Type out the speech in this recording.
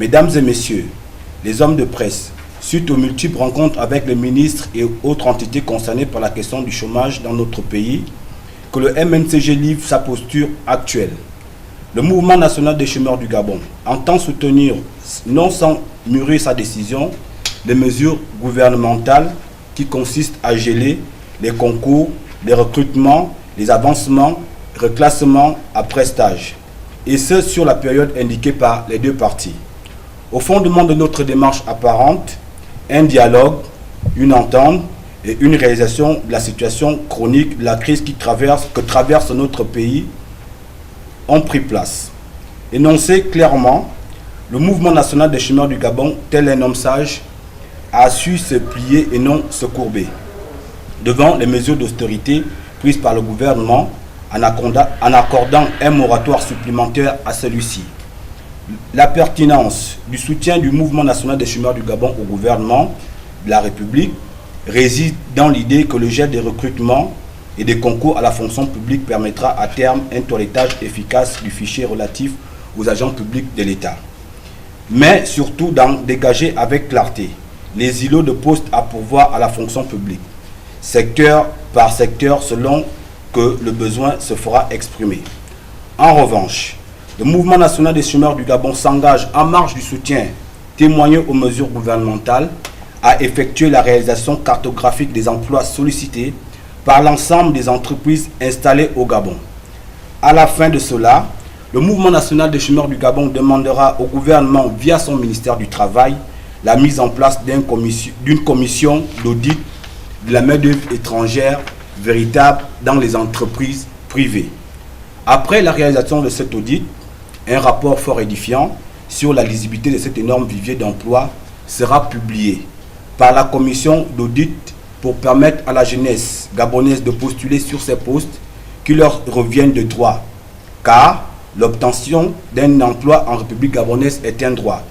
Mesdames et messieurs, les hommes de presse, suite aux multiples rencontres avec les ministres et autres entités concernées par la question du chômage dans notre pays, que le MNCG livre sa posture actuelle. Le Mouvement national des chômeurs du Gabon entend soutenir, non sans mûrir sa décision, les mesures gouvernementales qui consistent à geler les concours, les recrutements, les avancements, reclassements après stage, et ce sur la période indiquée par les deux parties. Au fondement de notre démarche apparente, un dialogue, une entente et une réalisation de la situation chronique de la crise que traverse notre pays ont pris place. Énoncé clairement, le Mouvement national des chômeurs du Gabon, tel un homme sage, a su se plier et non se courber devant les mesures d'austérité prises par le gouvernement en accordant un moratoire supplémentaire à celui-ci. La pertinence du soutien du Mouvement national des chômeurs du Gabon au gouvernement de la République réside dans l'idée que le gel des recrutements et des concours à la fonction publique permettra à terme un toilettage efficace du fichier relatif aux agents publics de l'État. Mais surtout d'en dégager avec clarté les îlots de postes à pourvoir à la fonction publique, secteur par secteur selon que le besoin se fera exprimer. En revanche, le Mouvement national des chômeurs du Gabon s'engage en marge du soutien témoigné aux mesures gouvernementales à effectuer la réalisation cartographique des emplois sollicités par l'ensemble des entreprises installées au Gabon. À la fin de cela, le Mouvement national des chômeurs du Gabon demandera au gouvernement, via son ministère du Travail, la mise en place d'une commission d'audit de la main-d'œuvre étrangère véritable dans les entreprises privées. Après la réalisation de cet audit, un rapport fort édifiant sur la lisibilité de cet énorme vivier d'emploi sera publié par la commission d'audit pour permettre à la jeunesse gabonaise de postuler sur ces postes qui leur reviennent de droit, car l'obtention d'un emploi en République gabonaise est un droit